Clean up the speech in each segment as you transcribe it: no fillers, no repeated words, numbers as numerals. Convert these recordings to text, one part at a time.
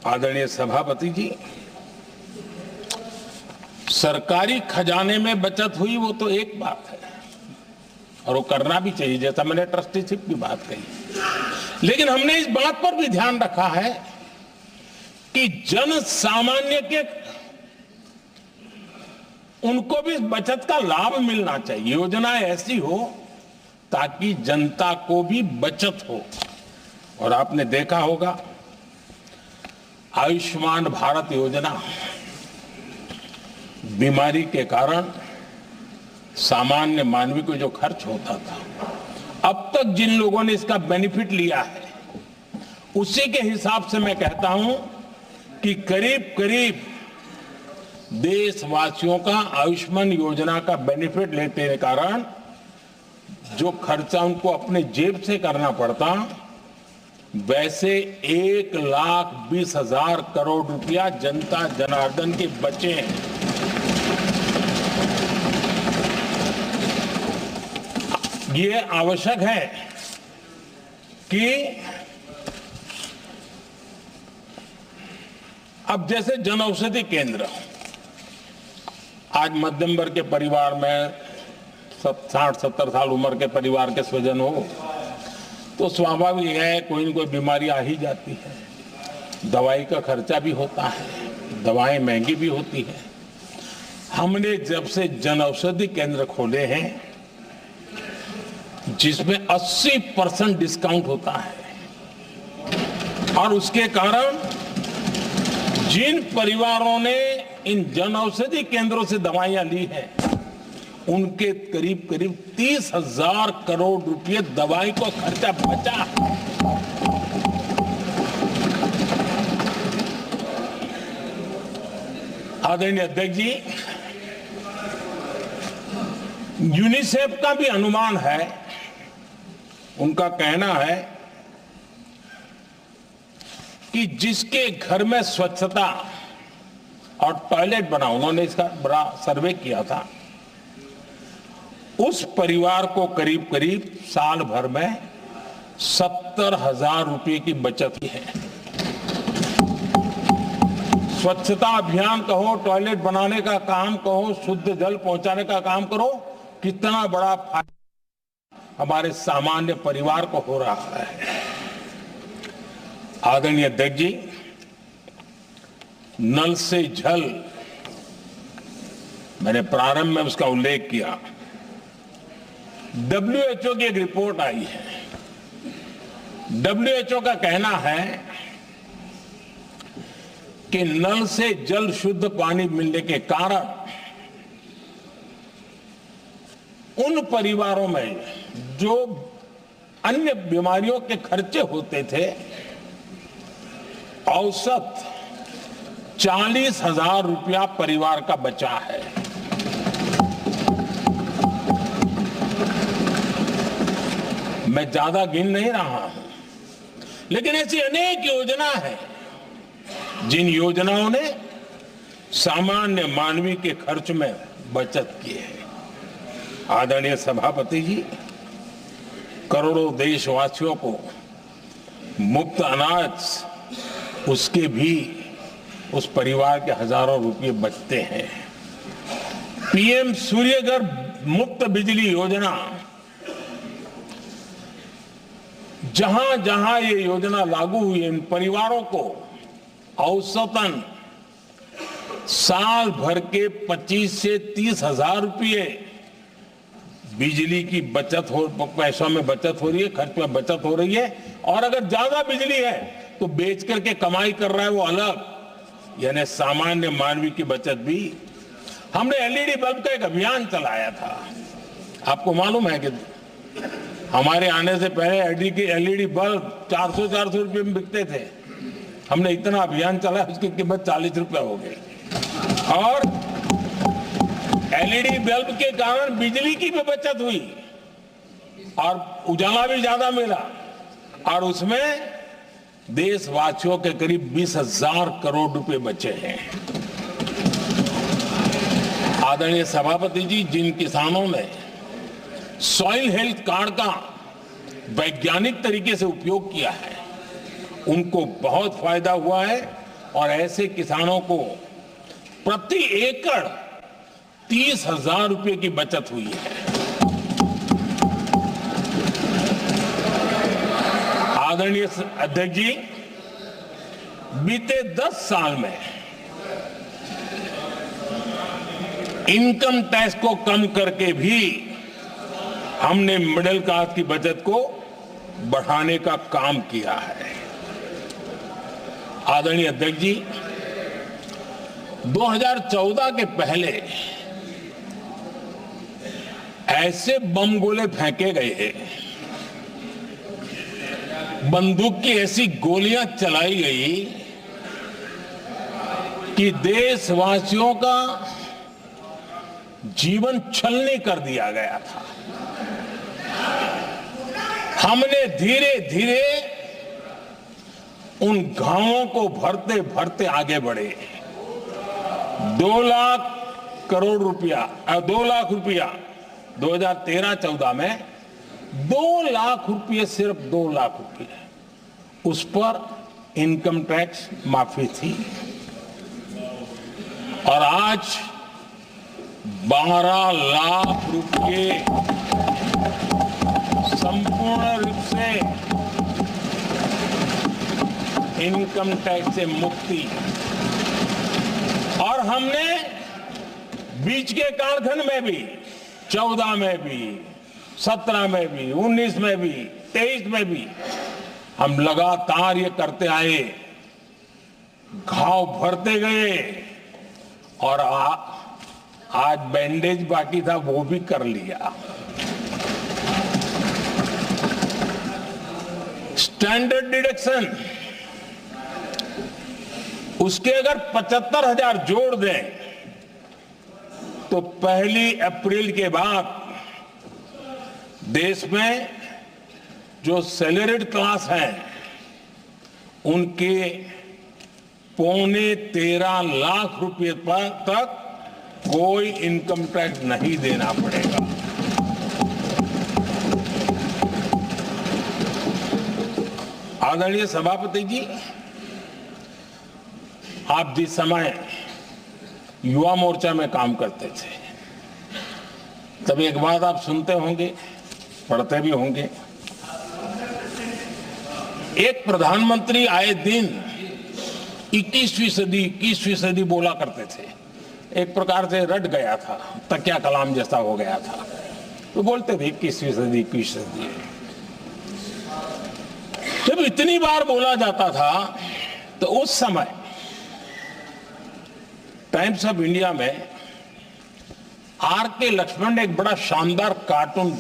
आदरणीय सभापति जी, सरकारी खजाने में बचत हुई वो तो एक बात है और वो करना भी चाहिए, जैसा मैंने ट्रस्टीशिप की बात कही। लेकिन हमने इस बात पर भी ध्यान रखा है कि जन सामान्य के उनको भी बचत का लाभ मिलना चाहिए। योजना ऐसी हो ताकि जनता को भी बचत हो। और आपने देखा होगा आयुष्मान भारत योजना, बीमारी के कारण सामान्य मानवी को जो खर्च होता था, अब तक जिन लोगों ने इसका बेनिफिट लिया है, उसी के हिसाब से मैं कहता हूं कि करीब करीब देशवासियों का आयुष्मान योजना का बेनिफिट लेने के कारण जो खर्चा उनको अपने जेब से करना पड़ता, वैसे 1,20,000 करोड़ रुपया जनता जनार्दन के बचे हैं। ये आवश्यक है कि अब जैसे जन औषधि केंद्र, आज मध्यम वर्ग के परिवार में 60-70 साल उम्र के परिवार के स्वजन हो तो स्वाभाविक है कोई न कोई बीमारी आ ही जाती है, दवाई का खर्चा भी होता है, दवाएं महंगी भी होती है। हमने जब से जन औषधि केंद्र खोले हैं जिसमें 80% डिस्काउंट होता है, और उसके कारण जिन परिवारों ने इन जन औषधि केंद्रों से दवाइयां ली हैं उनके करीब करीब 30,000 करोड़ रुपए दवाई को खर्चा बचा। आदरणीय अध्यक्ष जी, यूनिसेफ का भी अनुमान है, उनका कहना है कि जिसके घर में स्वच्छता और टॉयलेट बना, उन्होंने इसका बड़ा सर्वे किया था, उस परिवार को करीब करीब साल भर में 70,000 रुपए की बचत है। स्वच्छता अभियान कहो, टॉयलेट बनाने का काम कहो, शुद्ध जल पहुंचाने का काम करो, कितना बड़ा फायदा हमारे सामान्य परिवार को हो रहा है। आदरणीय अध्यक्ष जी, नल से जल, मैंने प्रारंभ में उसका उल्लेख किया। WHO की एक रिपोर्ट आई है। WHO का कहना है कि नल से जल शुद्ध पानी मिलने के कारण उन परिवारों में जो अन्य बीमारियों के खर्चे होते थे, औसत 40,000 रुपया परिवार का बचा है। मैं ज्यादा गिन नहीं रहा हूं, लेकिन ऐसी अनेक योजना है जिन योजनाओं ने सामान्य मानवी के खर्च में बचत की है। आदरणीय सभापति जी, करोड़ों देशवासियों को मुफ्त अनाज, उसके भी उस परिवार के हजारों रुपये बचते हैं। PM सूर्यघर मुफ्त बिजली योजना, जहां जहां ये योजना लागू हुई, इन परिवारों को औसतन साल भर के 25 से 30,000 रुपये बिजली की बचत हो, पैसों में बचत हो रही है, खर्च में बचत हो रही है। और अगर ज्यादा बिजली है तो बेच करके कमाई कर रहा है वो अलग, यानी सामान्य मानवी की बचत भी। हमने LED बल्ब का एक अभियान चलाया था। आपको मालूम है कि हमारे आने से पहले LED बल्ब 400 रुपए में बिकते थे। हमने इतना अभियान चलाया, उसकी कीमत 40 रुपए हो गई। और LED बल्ब के कारण बिजली की भी बचत हुई और उजाला भी ज्यादा मिला, और उसमें देशवासियों के करीब 20,000 करोड़ रुपए बचे हैं। आदरणीय सभापति जी, जिन किसानों ने सॉइल हेल्थ कार्ड का वैज्ञानिक तरीके से उपयोग किया है, उनको बहुत फायदा हुआ है और ऐसे किसानों को प्रति एकड़ 30,000 रुपए की बचत हुई है। आदरणीय अध्यक्ष जी, बीते 10 साल में इनकम टैक्स को कम करके भी हमने मिडिल क्लास की बचत को बढ़ाने का काम किया है। आदरणीय अध्यक्ष जी, 2014 के पहले ऐसे बम गोले फेंके गए, बंदूक की ऐसी गोलियां चलाई गई कि देशवासियों का जीवन छलनी कर दिया गया था। हमने धीरे धीरे उन घावों को भरते भरते आगे बढ़े। 2 लाख करोड़ रुपया 2 लाख रुपया 2013-14 में 2 लाख रुपये, सिर्फ 2 लाख रुपये उस पर इनकम टैक्स माफी थी। और आज 12 लाख रुपये संपूर्ण रूप से इनकम टैक्स से मुक्ति। और हमने बीच के कालखंड में भी 14 में भी, 17 में भी, 19 में भी, 23 में भी हम लगातार ये करते आए, घाव भरते गए और आज बैंडेज बाकी था वो भी कर लिया। स्टैंडर्ड डिडक्शन उसके अगर 75,000 जोड़ दें तो 1 अप्रैल के बाद देश में जो सैलरीड क्लास है उनके 13.25 लाख रुपए तक कोई इनकम टैक्स नहीं देना पड़ेगा। आदरणीय सभापति जी, आप जिस समय युवा मोर्चा में काम करते थे तब एक बात आप सुनते होंगे, पढ़ते भी होंगे। एक प्रधानमंत्री आए दिन 21वीं सदी बोला करते थे। एक प्रकार से रट गया था, तकिया कलाम जैसा हो गया था, तो बोलते थे 21वीं सदी। जब इतनी बार बोला जाता था तो उस समय टाइम्स ऑफ इंडिया में R.K. लक्ष्मण ने एक बड़ा शानदार कार्टून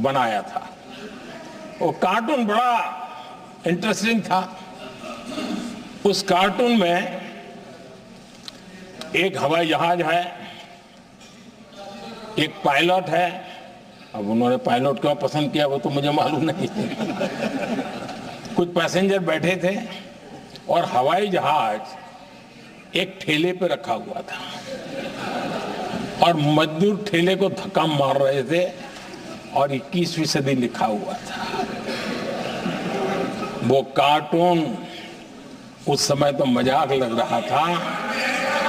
बनाया था। वो कार्टून बड़ा इंटरेस्टिंग था। उस कार्टून में एक हवाई जहाज है, एक पायलट है। अब उन्होंने पायलट क्यों पसंद किया वो तो मुझे मालूम नहीं। कुछ पैसेंजर बैठे थे और हवाई जहाज एक ठेले पे रखा हुआ था और मजदूर ठेले को धक्का मार रहे थे और 21वीं सदी लिखा हुआ था। वो कार्टून उस समय तो मजाक लग रहा था,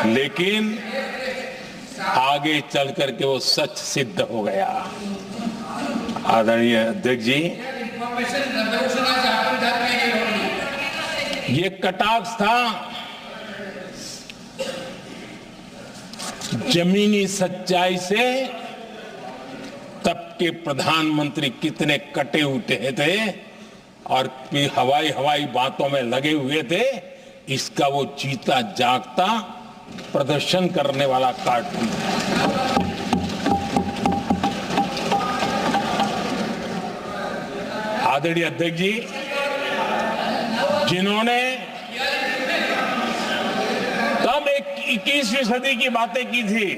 लेकिन आगे चल करके वो सच सिद्ध हो गया। आदरणीय अध्यक्ष जी, ये कटाक्ष था जमीनी सच्चाई से। तब के प्रधानमंत्री कितने कटे उठे थे और हवाई बातों में लगे हुए थे, इसका वो जीता जागता प्रदर्शन करने वाला कार्टून था। आदरणीय अध्यक्ष जी, जिन्होंने तब 21वीं सदी की बातें की थी,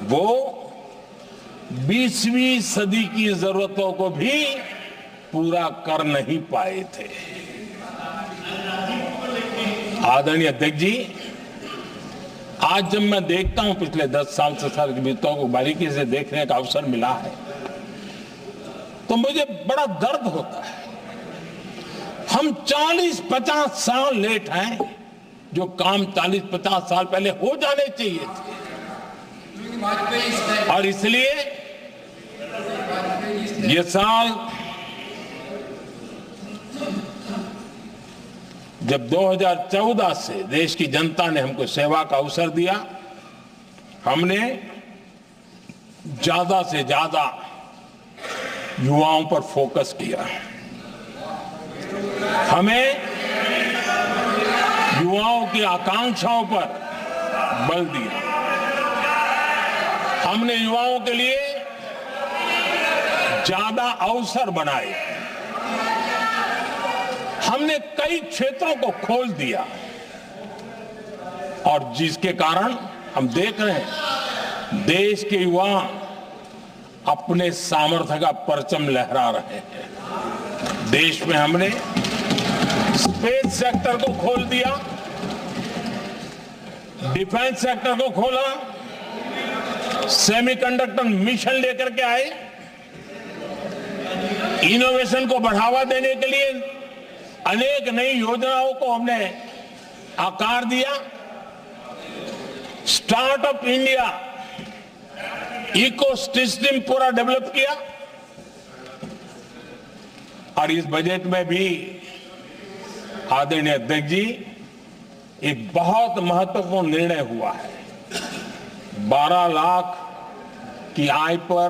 वो 20वीं सदी की जरूरतों को भी पूरा कर नहीं पाए थे। आदरणीय अध्यक्ष जी, आज जब मैं देखता हूं, पिछले 10 साल से साल की बीतों को बारीकी से देखने का अवसर मिला है, तो मुझे बड़ा दर्द होता है। हम 40-50 साल लेट हैं, जो काम 40-50 साल पहले हो जाने चाहिए थे। और इसलिए ये साल जब 2014 से देश की जनता ने हमको सेवा का अवसर दिया, हमने ज्यादा से ज्यादा युवाओं पर फोकस किया। हमें युवाओं की आकांक्षाओं पर बल दिया। हमने युवाओं के लिए ज्यादा अवसर बनाए। हमने कई क्षेत्रों को खोल दिया और जिसके कारण हम देख रहे हैं देश के युवा अपने सामर्थ्य का परचम लहरा रहे हैं। देश में हमने स्पेस सेक्टर को खोल दिया, डिफेंस सेक्टर को खोला, सेमीकंडक्टर मिशन लेकर के आए, इनोवेशन को बढ़ावा देने के लिए अनेक नई योजनाओं को हमने आकार दिया। स्टार्टअप इंडिया इकोसिस्टम पूरा डेवलप किया। और इस बजट में भी आदरणीय अध्यक्ष जी एक बहुत महत्वपूर्ण निर्णय हुआ है। 12 लाख की आय पर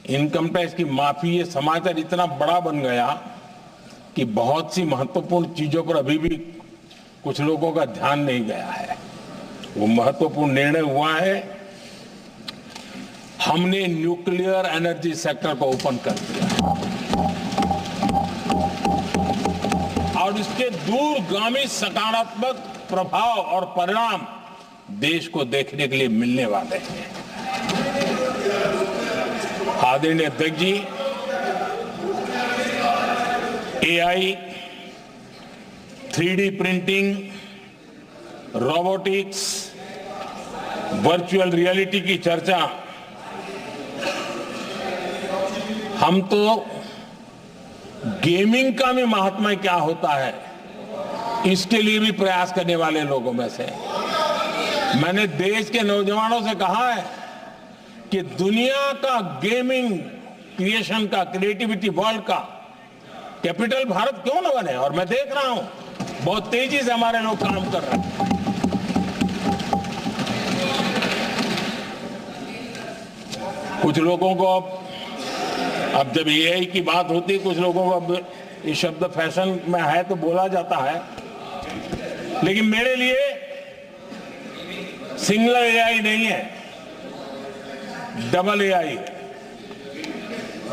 इनकम टैक्स की माफी, ये समाचार इतना बड़ा बन गया कि बहुत सी महत्वपूर्ण चीजों पर अभी भी कुछ लोगों का ध्यान नहीं गया है। वो महत्वपूर्ण निर्णय हुआ है। हमने न्यूक्लियर एनर्जी सेक्टर को ओपन कर दिया और इसके दूरगामी सकारात्मक प्रभाव और परिणाम देश को देखने के लिए मिलने वाले हैं। आदरणीय अध्यक्ष जी, AI, 3D printing, robotics, virtual reality की चर्चा हम तो गेमिंग का भी महात्मा क्या होता है इसके लिए भी प्रयास करने वाले लोगों में से। मैंने देश के नौजवानों से कहा है कि दुनिया का गेमिंग क्रिएशन का, क्रिएटिविटी वर्ल्ड का कैपिटल भारत क्यों न बने। और मैं देख रहा हूं बहुत तेजी से हमारे लोग काम कर रहे हैं। कुछ लोगों को अब जब एआई की बात होती है, कुछ लोगों को अब ये शब्द फैशन में है तो बोला जाता है, लेकिन मेरे लिए सिंगल एआई नहीं है, डबल एआई।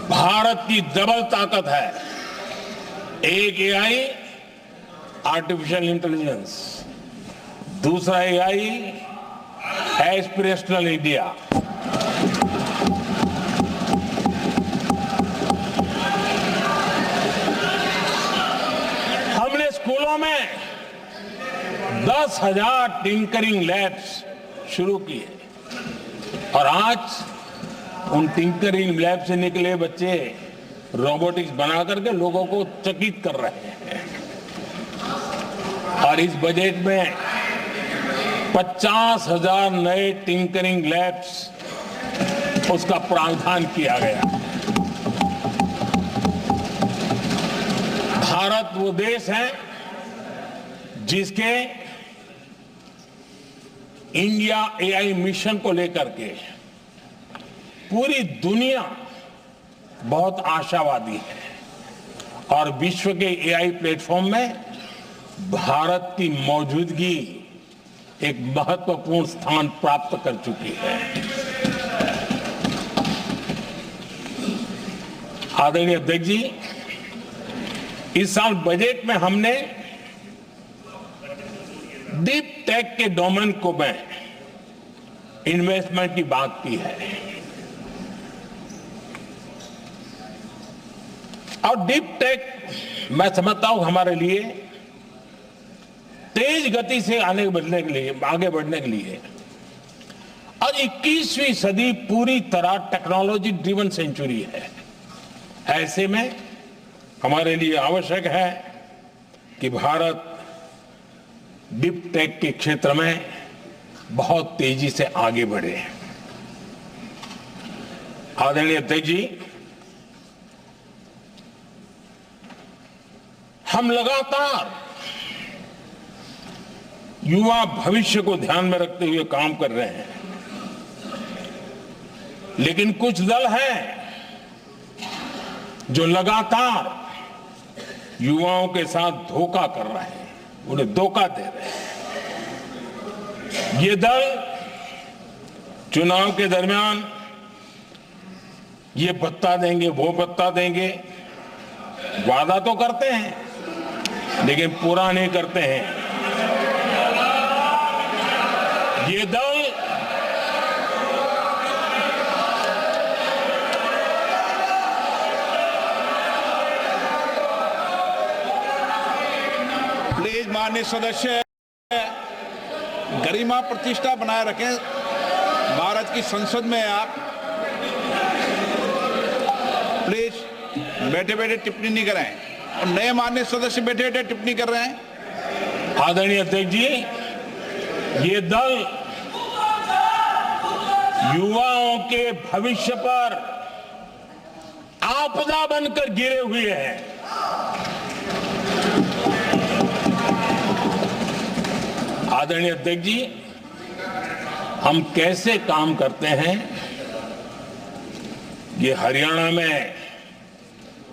भारत की डबल ताकत है। एक एआई आर्टिफिशियल इंटेलिजेंस, दूसरा एआई एस्पिरेशनल इंडिया। हमने स्कूलों में 10,000 टिंकरिंग लैब्स शुरू किए और आज उन टिंकरिंग लैब से निकले बच्चे रोबोटिक्स बना करके लोगों को चकित कर रहे हैं। और इस बजट में 50,000 नए टिंकरिंग लैब्स उसका प्रावधान किया गया। भारत वो देश है जिसके इंडिया एआई मिशन को लेकर के पूरी दुनिया बहुत आशावादी है और विश्व के एआई प्लेटफॉर्म में भारत की मौजूदगी एक महत्वपूर्ण स्थान प्राप्त कर चुकी है। आदरणीय अध्यक्ष जी, इस साल बजट में हमने डीप टेक के डोमेन को में इन्वेस्टमेंट की बात की है और डीप टेक मैं समझता हूं हमारे लिए तेज गति से आगे बढ़ने के लिए और 21वीं सदी पूरी तरह टेक्नोलॉजी ड्रिवन सेंचुरी है। ऐसे में हमारे लिए आवश्यक है कि भारत डीप टेक के क्षेत्र में बहुत तेजी से आगे बढ़े। आदरणीय अध्यक्ष जी, हम लगातार युवा भविष्य को ध्यान में रखते हुए काम कर रहे हैं, लेकिन कुछ दल हैं जो लगातार युवाओं के साथ धोखा कर रहे हैं, उन्हें धोखा दे रहे हैं। ये दल चुनाव के दरमियान ये भत्ता देंगे, वो भत्ता देंगे, वादा तो करते हैं लेकिन पूरा नहीं करते हैं। ये दल प्लीज माननीय सदस्य गरिमा प्रतिष्ठा बनाए रखें। भारत की संसद में आप प्लीज बैठे बैठे टिप्पणी नहीं करें, और नए माननीय सदस्य बैठे बैठे टिप्पणी कर रहे हैं। आदरणीय अध्यक्ष जी, ये दल युवाओं के भविष्य पर आपदा बनकर गिरे हुए हैं। आदरणीय अध्यक्ष जी, हम कैसे काम करते हैं ये हरियाणा में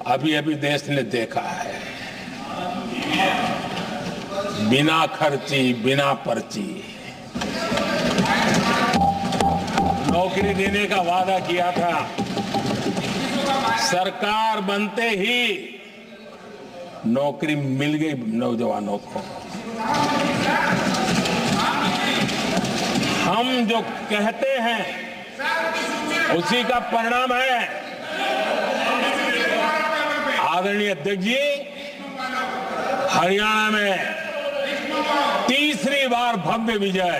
अभी अभी देश ने देखा है। बिना खर्ची, बिना पर्ची नौकरी देने का वादा किया था, सरकार बनते ही नौकरी मिल गई नौजवानों को। हम जो कहते हैं उसी का परिणाम है। आदरणीय अध्यक्ष जी, हरियाणा में तीसरी बार भव्य विजय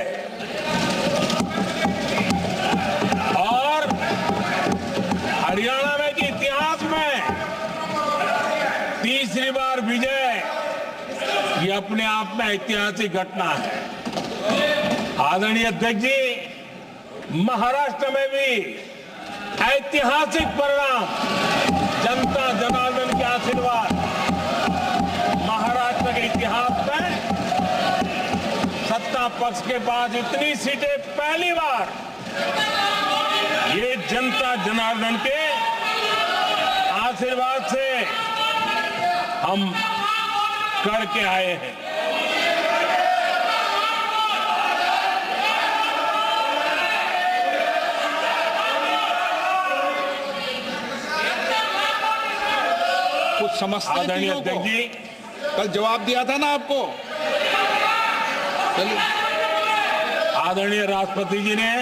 और हरियाणा में के इतिहास में तीसरी बार विजय, ये अपने आप में ऐतिहासिक घटना है। आदरणीय अध्यक्ष जी, महाराष्ट्र में भी ऐतिहासिक परिणाम, जनता जनार्दन के आशीर्वाद। महाराष्ट्र के इतिहास में सत्ता पक्ष के पास इतनी सीटें पहली बार, ये जनता जनार्दन के आशीर्वाद से हम करके आए हैं। कुछ समझते हैं आदरणीय अध्यक्ष जी, कल जवाब दिया था ना आपको। चलिए। आदरणीय राष्ट्रपति जी ने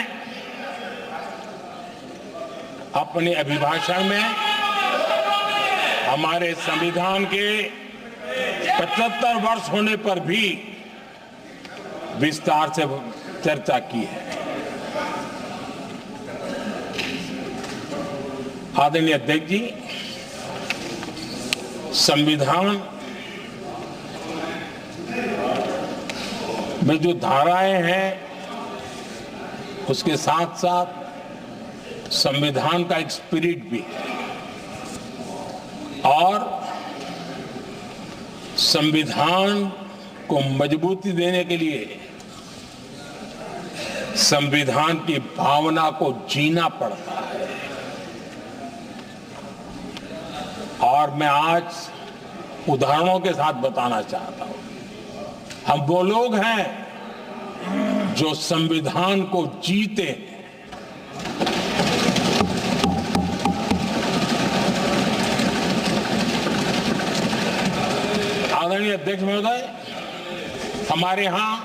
अपने अभिभाषण में हमारे संविधान के 75 वर्ष होने पर भी विस्तार से चर्चा की है। आदरणीय अध्यक्ष जी, संविधान में जो धाराएं हैं उसके साथ साथ संविधान का एक स्पिरिट भी है, और संविधान को मजबूती देने के लिए संविधान की भावना को जीना पड़ता है। और मैं आज उदाहरणों के साथ बताना चाहता हूं। हम वो लोग हैं जो संविधान को जीते हैं। आदरणीय अध्यक्ष महोदय, हमारे यहां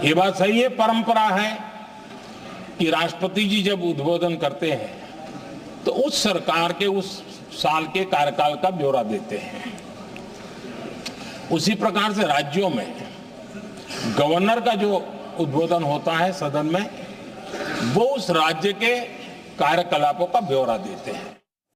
ये बात सही है, परंपरा है कि राष्ट्रपति जी जब उद्बोधन करते हैं तो उस सरकार के उस साल के कार्यकाल का ब्यौरा देते हैं। उसी प्रकार से राज्यों में गवर्नर का जो उद्बोधन होता है सदन में, वो उस राज्य के कार्यकलापों का ब्यौरा देते हैं।